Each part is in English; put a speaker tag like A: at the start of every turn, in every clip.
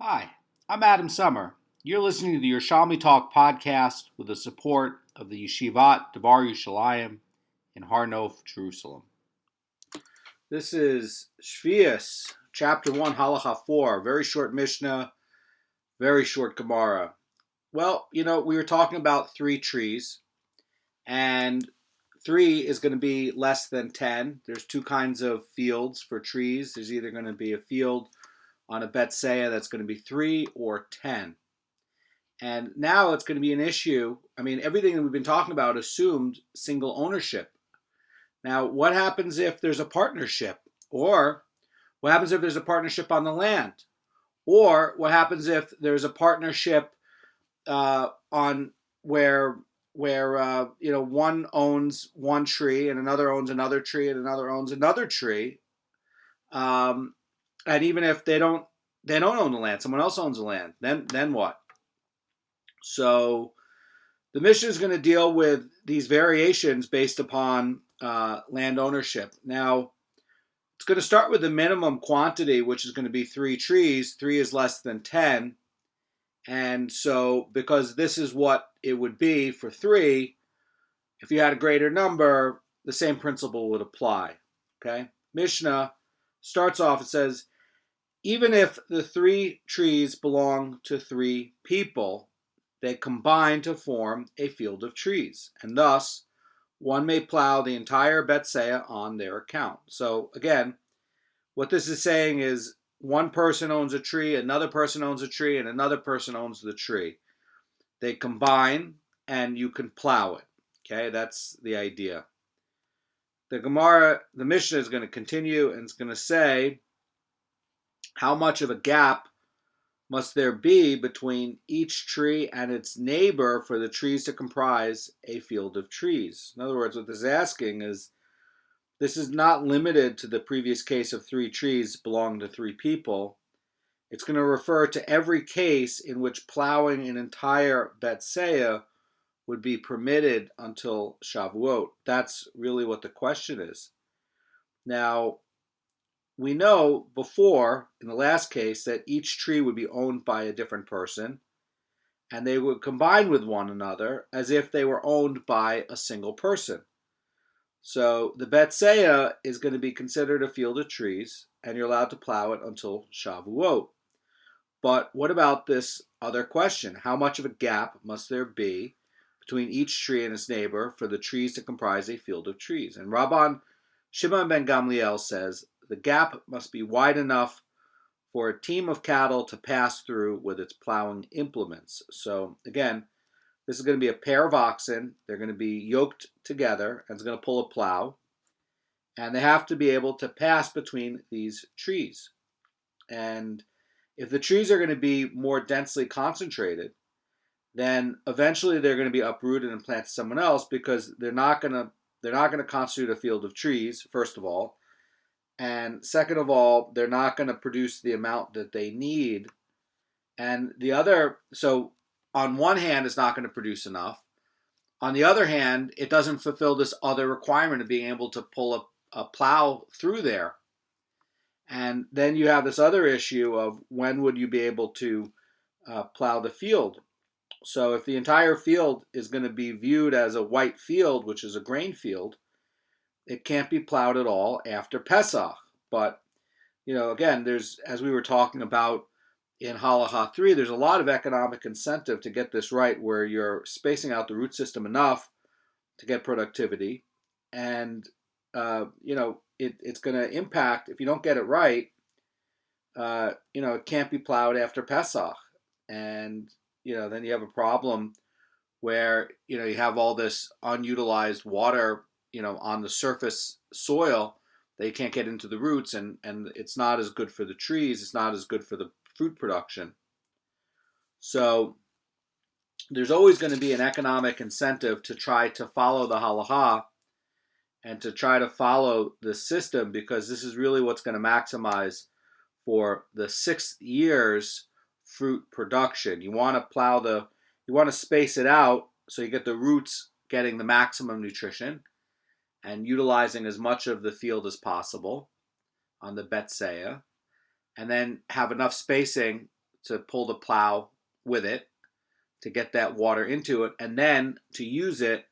A: Hi, I'm Adam Summer. You're listening to the Yerushalmi Talk podcast with the support of the Yeshivat Devar Yerushalayim in Har Nof, Jerusalem. This is Sheviis, chapter 1, Halacha 4. Very short Mishnah, very short Gemara. Well, we were talking about 3 trees, and 3 is going to be less than 10. There's 2 kinds of fields for trees. There's either going to be a field on a Betsaya that's going to be 3 or 10. And now it's going to be an issue. Everything that we've been talking about assumed single ownership. Now, what happens if there's a partnership? Or what happens if there's a partnership on the land? Or what happens if there's a partnership on where one owns one tree and another owns another tree and another owns another tree? And even if they don't own the land, someone else owns the land, then what? So the Mishnah is going to deal with these variations based upon land ownership. Now, it's going to start with the minimum quantity, which is going to be 3 trees. 3 is less than 10. And so because this is what it would be for 3, if you had a greater number, the same principle would apply. Okay? Mishnah starts off, it says, even if the 3 trees belong to 3 people, they combine to form a field of trees, and thus one may plow the entire Betsaya on their account. So again, what this is saying is one person owns a tree, another person owns a tree, and another person owns the tree. They combine, and you can plow it. Okay, that's the idea. The Mishnah is going to continue, and it's going to say, how much of a gap must there be between each tree and its neighbor for the trees to comprise a field of trees? In other words, what this is asking is, this is not limited to the previous case of 3 trees belonging to 3 people. It's going to refer to every case in which plowing an entire Betsaya would be permitted until Shavuot. That's really what the question is. Now, we know before, in the last case, that each tree would be owned by a different person, and they would combine with one another as if they were owned by a single person. So the Betsaya is going to be considered a field of trees, and you're allowed to plow it until Shavuot. But what about this other question? How much of a gap must there be between each tree and its neighbor for the trees to comprise a field of trees? And Rabban Shimon ben Gamliel says, the gap must be wide enough for a team of cattle to pass through with its plowing implements. So again, this is going to be a pair of oxen. They're going to be yoked together, and it's going to pull a plow. And they have to be able to pass between these trees. And if the trees are going to be more densely concentrated, then eventually they're going to be uprooted and planted somewhere else, because they're not going to constitute a field of trees, first of all. And second of all, they're not going to produce the amount that they need. And so on one hand, it's not going to produce enough. On the other hand, it doesn't fulfill this other requirement of being able to pull a plow through there. And then you have this other issue of when would you be able to plow the field. So if the entire field is going to be viewed as a white field, which is a grain field, it can't be plowed at all after Pesach. But, again, there's, as we were talking about in Halacha 3, there's a lot of economic incentive to get this right, where you're spacing out the root system enough to get productivity. And, it's going to impact, if you don't get it right, it can't be plowed after Pesach. And, then you have a problem where, you have all this unutilized water on the surface soil that you can't get into the roots, and it's not as good for the trees, it's not as good for the fruit production. So there's always going to be an economic incentive to try to follow the halacha and to try to follow the system, because this is really what's going to maximize for the 6 year's fruit production. You want to space it out so you get the roots getting the maximum nutrition and utilizing as much of the field as possible on the Betsaya, and then have enough spacing to pull the plow with it, to get that water into it, and then to use it,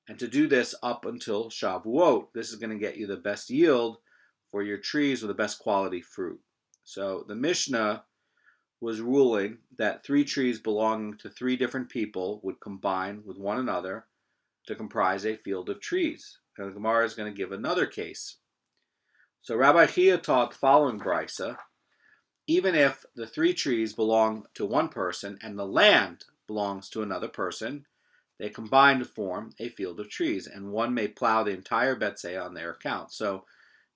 A: and to do this up until Shavuot. This is going to get you the best yield for your trees with the best quality fruit. So the Mishnah was ruling that 3 trees belonging to 3 different people would combine with one another to comprise a field of trees. Now the Gemara is going to give another case. So Rabbi Chia taught the following brisa: even if the 3 trees belong to one person and the land belongs to another person, they combine to form a field of trees, and one may plow the entire betsei on their account. So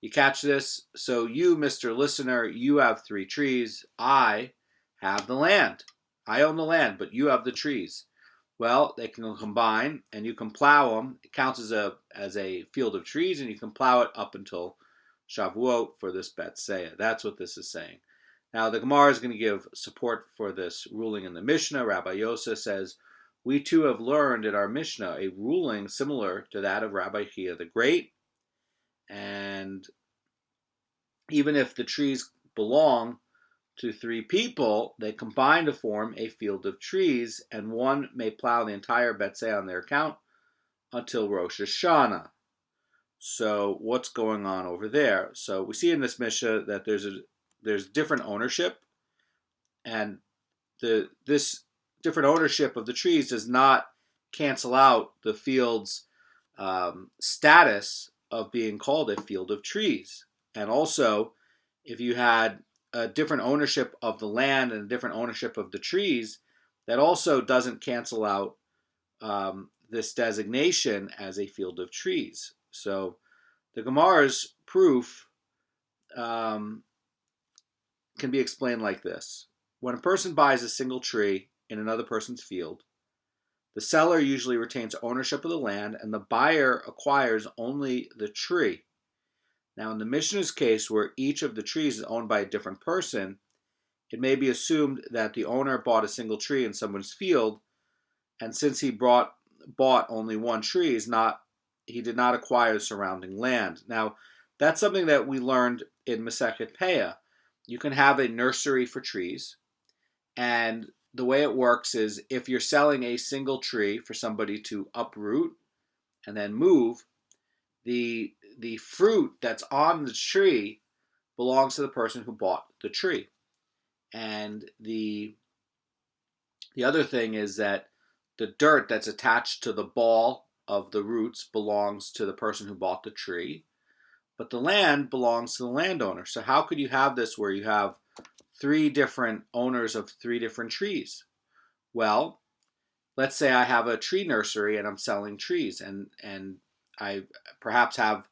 A: you catch this? So you, Mr. Listener, you have 3 trees. I have the land. I own the land, but you have the trees. Well, they can combine, and you can plow them. It counts as a field of trees, and you can plow it up until Shavuot for this betsei. That's what this is saying. Now, the Gemara is going to give support for this ruling in the Mishnah. Rabbi Yosef says, we too have learned in our Mishnah a ruling similar to that of Rabbi Chia the Great. And even if the trees belong to 3 people, they combine to form a field of trees, and one may plow the entire betsei on their account until Rosh Hashanah. So what's going on over there? So we see in this Mishnah that there's different ownership, and this different ownership of the trees does not cancel out the field's status of being called a field of trees. And also, if you had a different ownership of the land and a different ownership of the trees, that also doesn't cancel out this designation as a field of trees. So the Gemara's proof can be explained like this. When a person buys a single tree in another person's field, the seller usually retains ownership of the land, and the buyer acquires only the tree. Now, in the Mishnah's case, where each of the trees is owned by a different person, it may be assumed that the owner bought a single tree in someone's field, and since he bought only one tree, he did not acquire the surrounding land. Now, that's something that we learned in Masechet Peah. You can have a nursery for trees, and the way it works is if you're selling a single tree for somebody to uproot and then move, the fruit that's on the tree belongs to the person who bought the tree. And the other thing is that the dirt that's attached to the ball of the roots belongs to the person who bought the tree, but the land belongs to the landowner. So how could you have this where you have 3 different owners of 3 different trees? Well, let's say I have a tree nursery and I'm selling trees, and I perhaps have,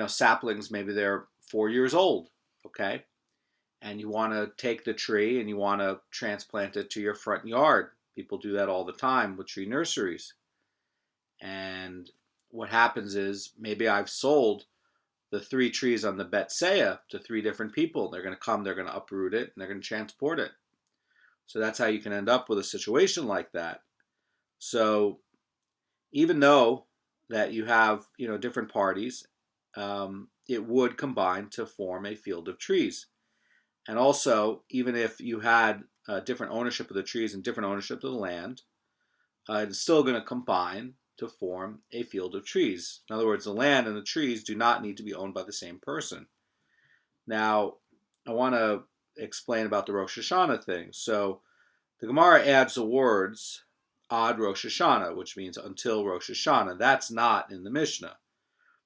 A: saplings, maybe they're 4 years old, okay? And you want to take the tree and you want to transplant it to your front yard. People do that all the time with tree nurseries. And what happens is maybe I've sold the 3 trees on the betsei to 3 different people. They're going to come, they're going to uproot it, and they're going to transport it. So that's how you can end up with a situation like that. So even though that you have, different parties, it would combine to form a field of trees. And also, even if you had different ownership of the trees and different ownership of the land, it's still going to combine to form a field of trees. In other words, the land and the trees do not need to be owned by the same person. Now, I want to explain about the Rosh Hashanah thing. So the Gemara adds the words ad Rosh Hashanah, which means until Rosh Hashanah. That's not in the Mishnah.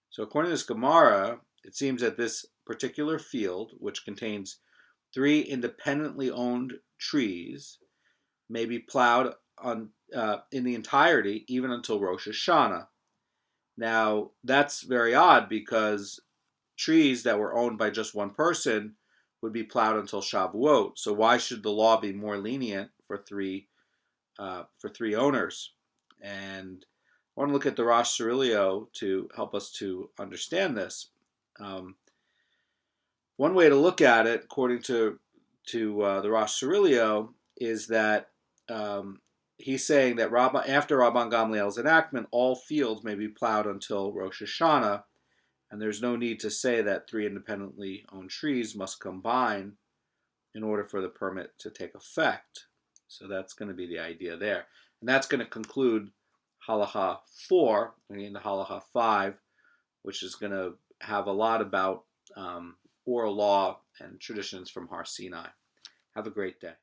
A: So according to this Gemara, it seems that this particular field, which contains 3 independently owned trees, may be plowed on in the entirety, even until Rosh Hashanah. Now, that's very odd because trees that were owned by just one person would be plowed until Shavuot. So why should the law be more lenient for 3 owners? And I want to look at the Rosh Cirilio to help us to understand this. One way to look at it, according to the Rosh Cirilio, is that he's saying that after Rabban Gamliel's enactment, all fields may be plowed until Rosh Hashanah, and there's no need to say that 3 independently owned trees must combine in order for the permit to take effect. So that's going to be the idea there. And that's going to conclude Halacha 4, and into Halacha 5, which is going to have a lot about oral law and traditions from Har Sinai. Have a great day.